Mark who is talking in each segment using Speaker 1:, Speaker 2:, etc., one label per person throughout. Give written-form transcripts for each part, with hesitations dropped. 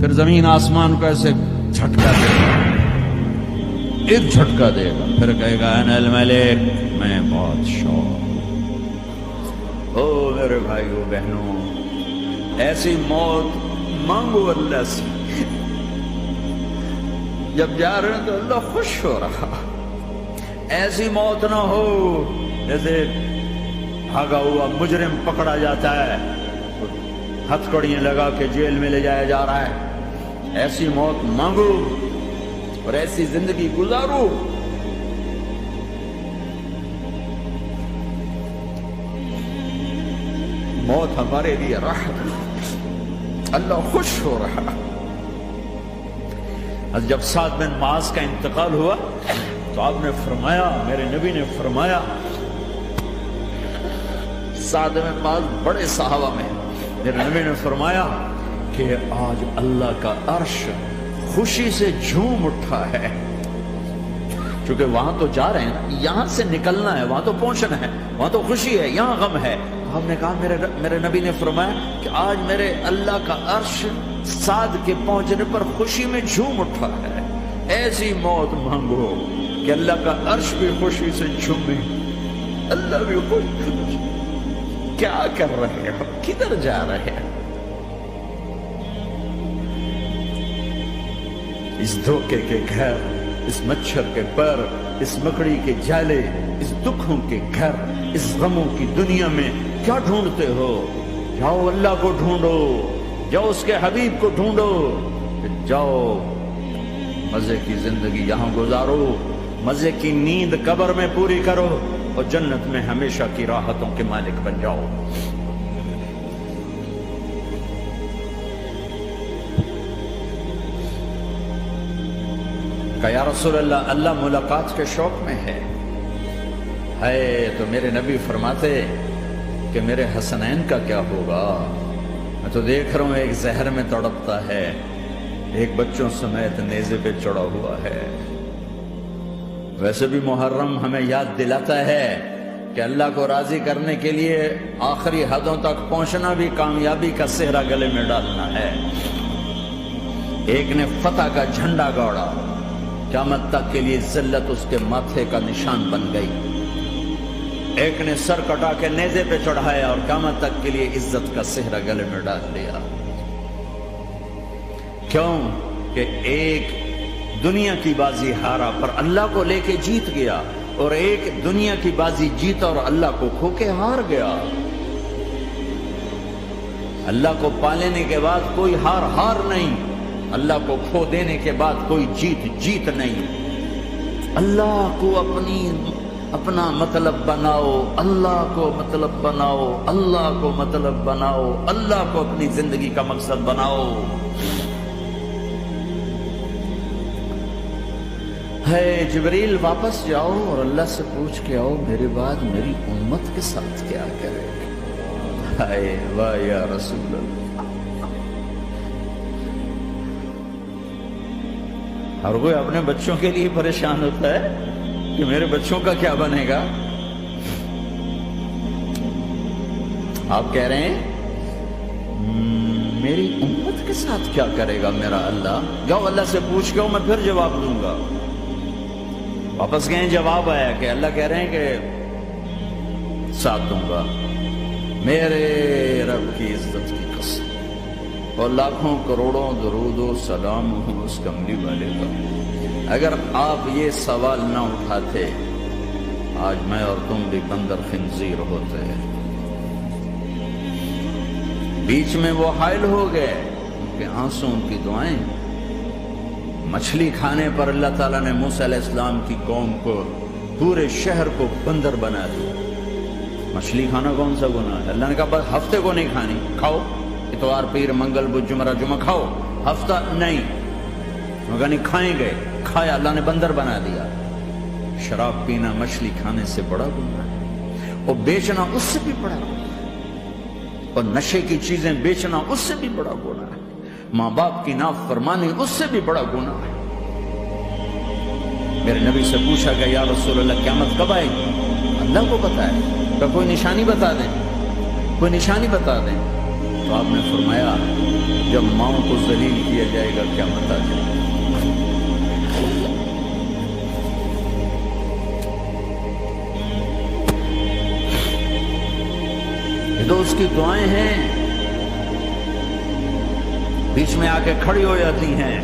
Speaker 1: پھر زمین آسمان کو ایسے جھٹکا دے گا، ایک جھٹکا دے گا، پھر کہے گا انا الملک، میں بادشاہ۔ او میرے بھائیو بہنوں، ایسی موت مانگو اللہ سے، جب جا رہے ہیں تو اللہ خوش ہو رہا۔ ایسی موت نہ ہو جیسے بھاگا ہوا مجرم پکڑا جاتا ہے، ہتھکڑیاں لگا کے جیل میں لے جایا جا رہا ہے۔ ایسی موت مانگو اور ایسی زندگی گزارو۔ موت ہمارے لیے راحت، اللہ خوش ہو رہا۔ جب سعد بن معاذ کا انتقال ہوا تو آپ نے فرمایا، میرے نبی نے فرمایا، سعد بن معاذ بڑے صحابہ میں، میرے نبی نے فرمایا کہ آج اللہ کا عرش خوشی سے جھوم اٹھا ہے، چونکہ وہاں تو جا رہے ہیں، یہاں سے نکلنا ہے، وہاں تو پہنچنا ہے، وہاں تو خوشی ہے، یہاں غم ہے۔ آپ نے کہا، میرے نبی نے فرمایا کہ آج میرے اللہ کا عرش سعد کے پہنچنے پر خوشی میں جھوم اٹھا ہے۔ ایسی موت مانگو کہ اللہ کا عرش بھی خوشی سے جھومے، اللہ بھی خوش۔ کیا کر رہے ہو؟ کدھر جا رہے ہیں؟ اس دھوکے کے گھر، اس مچھر کے پر، اس مکڑی کے جالے، اس دکھوں کے گھر، اس غموں کی دنیا میں کیا ڈھونڈتے ہو؟ جاؤ اللہ کو ڈھونڈو، جاؤ اس کے حبیب کو ڈھونڈو، جاؤ مزے کی زندگی یہاں گزارو، مزے کی نیند قبر میں پوری کرو، اور جنت میں ہمیشہ کی راحتوں کے مالک بن جاؤ۔ کہ یا رسول اللہ، اللہ ملاقات کے شوق میں ہے۔ تو میرے نبی فرماتے کہ میرے حسنین کا کیا ہوگا؟ میں تو دیکھ رہا ہوں ایک زہر میں تڑپتا ہے، ایک بچوں سمیت نیزے پہ چڑھا ہوا ہے۔ ویسے بھی محرم ہمیں یاد دلاتا ہے کہ اللہ کو راضی کرنے کے لیے آخری حدوں تک پہنچنا بھی کامیابی کا صحرا گلے میں ڈالنا ہے۔ ایک نے فتح کا جھنڈا گاڑا، قیامت تک کے لیے ذلت اس کے ماتھے کا نشان بن گئی۔ ایک نے سر کٹا کے نیزے پہ چڑھایا اور قیامت تک کے لیے عزت کا صحرا گلے میں ڈال لیا۔ کیوں کہ ایک دنیا کی بازی ہارا پر اللہ کو لے کے جیت گیا، اور ایک دنیا کی بازی جیتا اور اللہ کو کھو کے ہار گیا۔ اللہ کو پا لینے کے بعد کوئی ہار نہیں، اللہ کو کھو دینے کے بعد کوئی جیت نہیں۔ اللہ کو اپنا مطلب بناؤ، اللہ کو مطلب بناؤ، اللہ کو مطلب بناؤ، اللہ کو اپنی زندگی کا مقصد بناؤ۔ ہے جبریل واپس جاؤ اور اللہ سے پوچھ کے آؤ میرے بعد میری امت کے ساتھ کیا کرے۔ ہائے واہ یا رسول اللہ۔ ہر کوئی اپنے بچوں کے لیے پریشان ہوتا ہے کہ میرے بچوں کا کیا بنے گا۔ آپ کہہ رہے ہیں میری امت کے ساتھ کیا کرے گا میرا اللہ؟ جاؤ اللہ سے پوچھ کے آؤ، میں پھر جواب دوں گا۔ واپس گئے، جواب آیا کہ اللہ کہہ رہے ہیں کہ ساتھ دوں گا۔ میرے رب کی عزت کی قسم، اور لاکھوں کروڑوں درود و سلام ہوں اس کملی والے پر، اگر آپ یہ سوال نہ اٹھاتے آج میں اور تم بھی بندر خنزیر ہوتے ہیں۔ بیچ میں وہ حائل ہو گئے، ان کے آنسوں، ان کی دعائیں۔ مچھلی کھانے پر اللہ تعالیٰ نے موسیٰ علیہ السلام کی قوم کو، پورے شہر کو بندر بنا دیا۔ مچھلی کھانا کون سا گناہ ہے؟ اللہ نے کہا بس ہفتے کو نہیں کھانی، کھاؤ، اتوار پیر منگل بدھ جمعہ جمعہ کھاؤ، ہفتہ نہیں۔ مگر نہیں کھائیں گے، کھایا، اللہ نے بندر بنا دیا۔ شراب پینا مچھلی کھانے سے بڑا گناہ ہے، اور بیچنا اس سے بھی بڑا گناہ ہے، اور نشے کی چیزیں بیچنا اس سے بھی بڑا گناہ ہے، ماں باپ کی نافرمانی اس سے بھی بڑا گناہ ہے۔ میرے نبی سے پوچھا گیا یا رسول اللہ قیامت کب آئے گی؟ اللہ کو پتہ ہے، تو کوئی نشانی بتا دیں، کوئی نشانی بتا دیں۔ تو آپ نے فرمایا جب ماؤں کو ذلیل کیا جائے گا قیامت آ جائے گی۔ یہ تو اس کی دعائیں ہیں، بیچ میں آ کے کھڑی ہو جاتی ہیں۔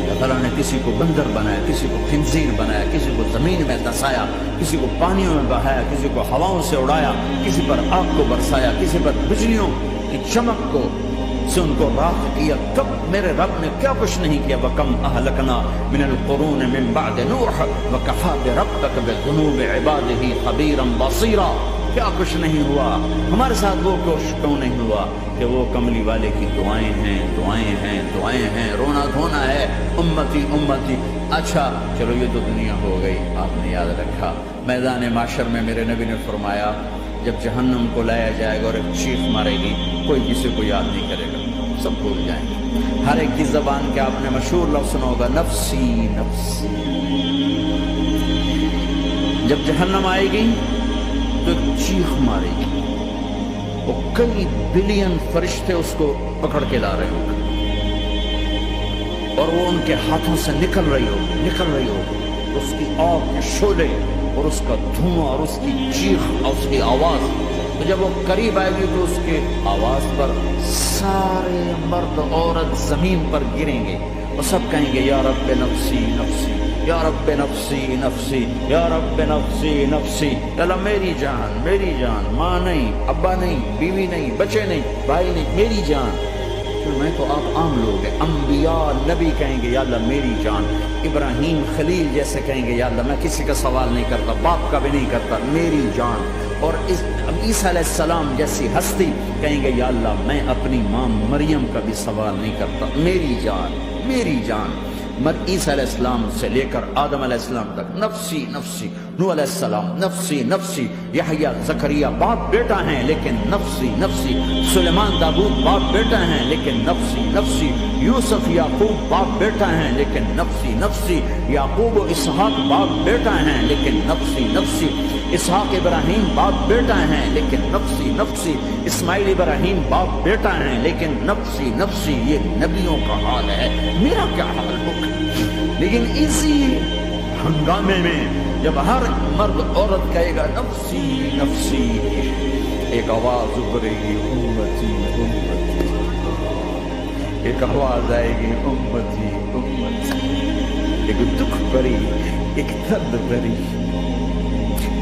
Speaker 1: اللہ تعالیٰ نے کسی کو بندر بنایا، کسی کو خنزیر بنایا، کسی کو زمین میں دسایا، کسی کو پانیوں میں بہایا، کسی کو ہواؤں سے اڑایا، کسی پر آگ کو برسایا، کسی پر بجلیوں کی چمک کو سے ان کو راکھ کیا۔ کب میرے رب نے کیا کچھ نہیں کیا۔ وَكَمْ أَهْلَكْنَا مِنَ الْقُرُونِ مِنْ بَعْدِ نُوحٍ وَكَفَىٰ بِرَبِّكَ بِذُنُوبِ عِبَادِهِ خَبِيرًا بَصِيرًا۔ کیا کچھ نہیں ہوا ہمارے ساتھ، وہ کیوں نہیں ہوا کہ وہ کملی والے کی دعائیں ہیں، دعائیں ہیں، دعائیں ہیں، رونا دھونا ہے، امتی امتی۔ اچھا چلو یہ تو دنیا ہو گئی، آپ نے یاد رکھا میدان معاشر میں میرے نبی نے فرمایا جب جہنم کو لایا جائے گا اور ایک چیخ مارے گی، کوئی کسی کو یاد نہیں کرے گا، سب بھول جائیں گے۔ ہر ایک کی زبان کے آپ نے مشہور لفظ سنا ہوگا، نفسی نفسی۔ جب جہنم آئے گی تو ایک چیخ مارے گی، وہ کئی بلین فرشتے اس کو پکڑ کے لا رہے ہوں اور وہ ان کے ہاتھوں سے نکل رہی ہو، اس کی آگ کے شعلے اور اس کا دھواں اور اس کی چیخ اور اس کی آواز۔ تو جب وہ قریب آئے گی تو اس کے آواز پر سارے مرد عورت زمین پر گریں گے اور سب کہیں گے یا رب نفسی نفسی، یا رب نفسی نفسی، یا رب نفسی نفسی۔ اللہ میری جان، ماں نہیں، ابا نہیں، بیوی نہیں، بچے نہیں، بھائی نہیں، میری جان۔ میں تو آپ عام لوگ ہیں، انبیاء نبی کہیں گے یا اللہ میری جان، ابراہیم خلیل جیسے کہیں گے یا اللہ میں کسی کا سوال نہیں کرتا، باپ کا بھی نہیں کرتا، میری جان۔ اور عیسیٰ علیہ السلام جیسی ہستی کہیں گے یا اللہ میں اپنی ماں مریم کا بھی سوال نہیں کرتا، میری جان، میری جان۔ عیسیٰ علیہ السلام سے لے کر آدم علیہ السلام تک نفسی نفسی، نوح علیہ السلام نفسی نفسی، یحییٰ زکریہ باپ بیٹا ہیں لیکن نفسی نفسی، سلیمان داؤد باپ بیٹا ہیں لیکن نفسی نفسی، یوسف یعقوب باپ بیٹا ہیں لیکن نفسی نفسی، یعقوب و اسحاق باپ بیٹا ہیں لیکن نفسی نفسی، اسحاق ابراہیم باپ بیٹا ہیں لیکن نفسی نفسی، اسماعیل ابراہیم باپ بیٹا ہیں لیکن نفسی نفسی۔ یہ نبیوں کا حال ہے، میرا کیا حال ہوگا؟ لیکن اسی ہنگامے میں جب ہر مرد عورت کہے گا نفسی نفسی، ایک آواز ابھرے گی امتی امتی، ایک آواز آئے گی امتی امتی، ایک دکھ بھری، ایک درد بھری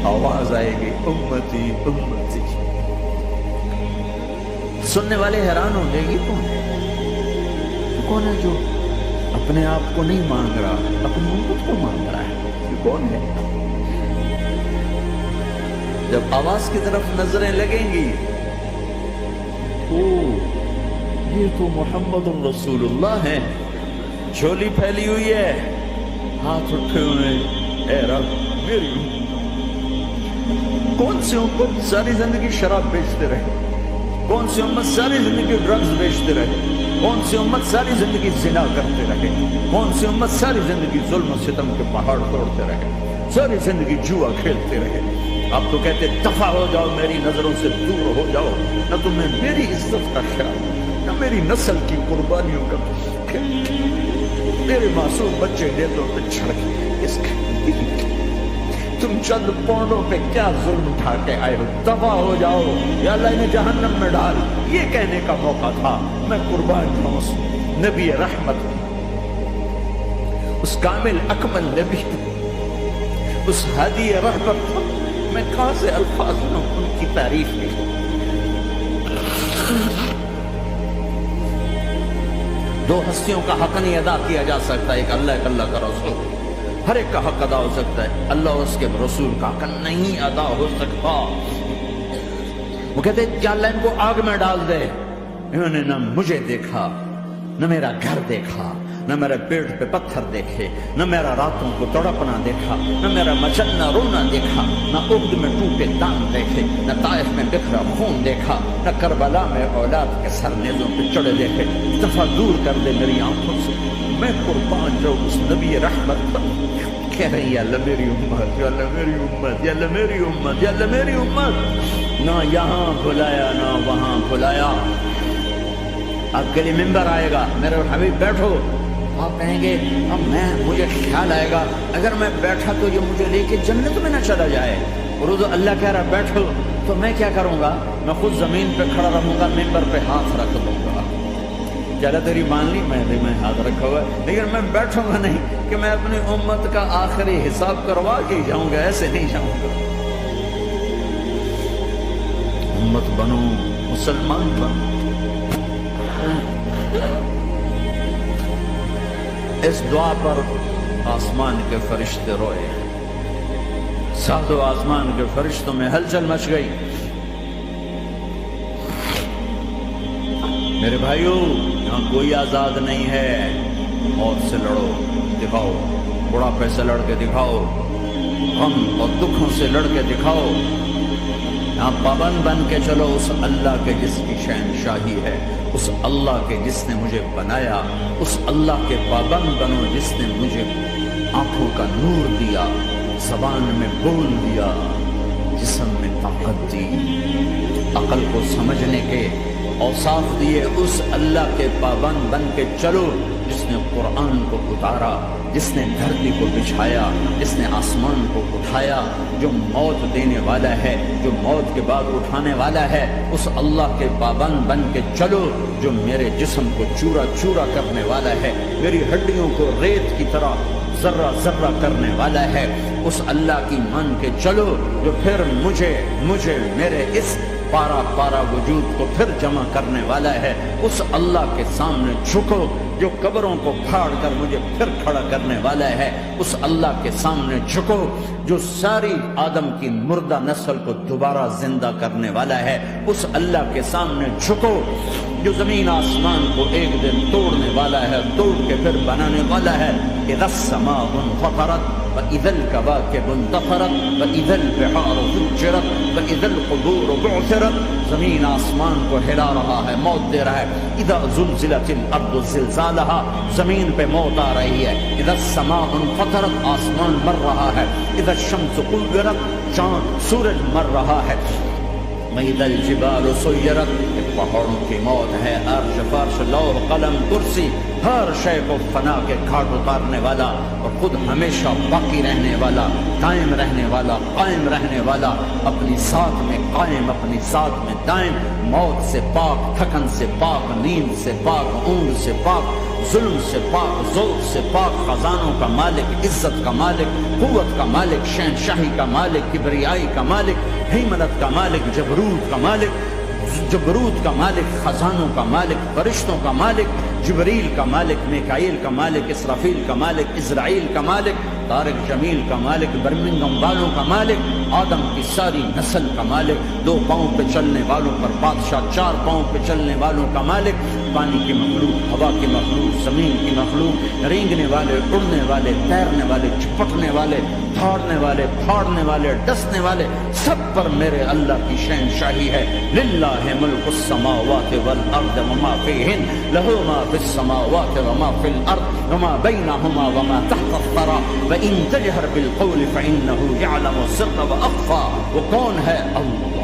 Speaker 1: آواز آئے گی امتی امتی۔ سننے والے حیران ہوں گے یہ کون ہے جو اپنے آپ کو نہیں مانگ رہا، اپنی امت کو مانگ رہا ہے؟ یہ کون ہے؟ جب آواز کی طرف نظریں لگیں گی، او یہ تو محمد رسول اللہ ہے، جھولی پھیلی ہوئی ہے، ہاتھ اٹھے ہوئے، اے رب میری کون سی امت ساری زندگی شراب بیچتے رہے، کون سی امت ساری زندگی ڈرگز بیچتے رہے، کون سی امت ساری زندگی زنا کرتے رہے، کون سی امت ساری زندگی ظلم و ستم کے پہاڑ توڑتے رہے، ساری زندگی جوا کھیلتے رہے۔ آپ تو کہتے دفع ہو جاؤ، میری نظروں سے دور ہو جاؤ، نہ تمہیں میری عزت کا خیال، نہ میری نسل کی قربانیوں کا خیال، میرے معصوم بچے ڈیلوں پہ چھڑ کے اس کے تم چند پونڈوں پہ کیا ظلم اٹھا کے آئے ہو، دفع ہو جاؤ یا اللہ انہیں جہنم میں ڈال۔ یہ کہنے کا موقع تھا، میں قربان ہوں اس نبی رحمت، اس کامل اکمل نبی، اس ہادی رحمت، میں کہاں سے الفاظ میں ان کی تعریف کی۔ دو ہستیوں کا حق نہیں ادا کیا جا سکتا، ایک اللہ، ایک اللہ کا رسول۔ ہر ایک کا حق ادا ہو سکتا ہے، اللہ اور اس کے رسول کا حق نہیں ادا ہو سکتا۔ وہ کہتے ہیں کیا اللہ ان کو آگ میں ڈال دے؟ انہوں نے نہ مجھے دیکھا، نہ میرا گھر دیکھا، نہ میرے پیٹ پہ پتھر دیکھے، نہ میرا راتوں کو تڑپنا دیکھا، نہ میرا مچلنا رونا دیکھا، نہ احد میں ٹوٹے دان دیکھے، نہ طائف میں بکھرا خون دیکھا، نہ کربلا میں اولاد کے سر نیزوں پہ چڑھے دیکھے۔ اس دفعہ دور کر دے میری آنکھوں سے، میں قربان جاؤں اس نبی رحمت پر۔ کہہ رہی یا اللہ میری امت، یا اللہ میری امت، یا اللہ میری امت، یا اللہ میری امت۔ نہ یہاں بلایا نہ وہاں بلایا۔ آپ کے لیے ممبر آئے گا، میرے حبیب بیٹھو، آپ کہیں گے اب مجھے خیال آئے گا اگر میں بیٹھا تو یہ مجھے لے کے جنت میں نہ چلا جائے، اور اللہ کہہ رہا بیٹھو تو میں کیا کروں گا؟ میں خود زمین پہ کھڑا رہوں گا، ممبر پہ ہاتھ رکھ دوں گا۔ چلا تیری مان لی، میں ہاتھ رکھا ہوا ہے، لیکن میں بیٹھوں گا نہیں کہ میں اپنی امت کا آخری حساب کروا کے جاؤں گا، ایسے نہیں جاؤں گا۔ امت بنو، مسلمان بنو۔ اس دعا پر آسمان کے فرشتے روئے، ساتوں آسمان کے فرشتوں میں ہلچل مچ گئی۔ میرے بھائیو، یہاں کوئی آزاد نہیں ہے۔ موت سے لڑو، دکھاؤ، بڑھاپے سے لڑ کے دکھاؤ، غم اور دکھوں سے لڑ کے دکھاؤ۔ یہاں پابند بن کے چلو اس اللہ کے جس کی شہنشاہی ہے، اس اللہ کے جس نے مجھے بنایا، اس اللہ کے پابند بنو جس نے مجھے آنکھوں کا نور دیا، زبان میں بول دیا، جسم میں طاقت دی، عقل کو سمجھنے کے اوصاف دیے۔ اس اللہ کے پابند بن کے چلو جس نے قرآن کو اتارا، جس نے دھرتی کو بچھایا، جس نے آسمان کو اٹھایا، جو موت دینے والا ہے، جو موت کے بعد اٹھانے والا ہے۔ اس اللہ کے پابند بن کے چلو جو میرے جسم کو چورا چورا کرنے والا ہے، میری ہڈیوں کو ریت کی طرح ذرہ ذرہ کرنے والا ہے۔ اس اللہ کی مان کے چلو جو پھر مجھے میرے اس پارا پارا وجود کو پھر جمع کرنے والا ہے۔ اس اللہ کے سامنے جھکو جو قبروں کو پھاڑ کر مجھے پھر کھڑا کرنے والا ہے۔ اس اللہ کے سامنے جھکو جو ساری آدم کی مردہ نسل کو دوبارہ زندہ کرنے والا ہے۔ اس اللہ کے سامنے جھکو جو زمین آسمان کو ایک دن توڑنے والا ہے، توڑ کے پھر بنانے والا ہے۔ اذا السماء انفطرت وإذا الكواكب انتثرت وإذا البحار فجرت وإذا القبور بعثرت۔ زمین آسمان کو ہلا رہا ہے، موت دے رہا ہے۔ اذا زلزلت الارض زلزالها، زمین پہ موت آ رہی ہے۔ اذا السماء انفطرت، آسمان مر رہا ہے۔ اذا الشمس كورت، چاند سورج مر رہا ہے۔ وإذا الجبال سيرت، پہاڑوں کی موت ہے۔ عرش فرش لوح قلم کرسی، ہر شے کو فنا کے گھاٹ اتارنے والا اور خود ہمیشہ باقی رہنے والا، دائم رہنے والا، قائم رہنے والا، اپنی ذات میں قائم، اپنی ذات میں دائم، موت سے پاک، تھکن سے پاک، نیند سے پاک، اونگ سے پاک، ظلم سے پاک، ذوق سے پاک، خزانوں کا مالک، عزت کا مالک، قوت کا مالک، شہنشاہی کا مالک، کبریائی کا مالک، ہیمنت کا مالک، جبروت کا مالک، جبروت کا مالک، خزانوں کا مالک، فرشتوں کا مالک، جبریل کا مالک، میکائیل کا مالک، اسرافیل کا مالک، اسرائیل کا مالک، طارق جمیل کا مالک، برمنگم والوں کا مالک، آدم کی ساری نسل کا مالک، 2 پاؤں پہ چلنے والوں پر بادشاہ، 4 پاؤں پہ چلنے والوں کا مالک، پانی کی مخلوق، ہوا کی مخلوق، زمین کی مخلوق، رینگنے والے، اڑنے والے، تیرنے والے، چپٹنے والے، دھاڑنے والے، پھاڑنے والے، ڈسنے والے، سب پر میرے اللہ کی شہنشاہی ہے۔ للہ ملک السماوات والارض وما فیہن، لہ ما فی السماوات وما فی الارض وما بینہما وما تحت الثری وان تجہر بالقول فانہ یعلم السر واخفی۔ وہ کون ہے؟ اللہ۔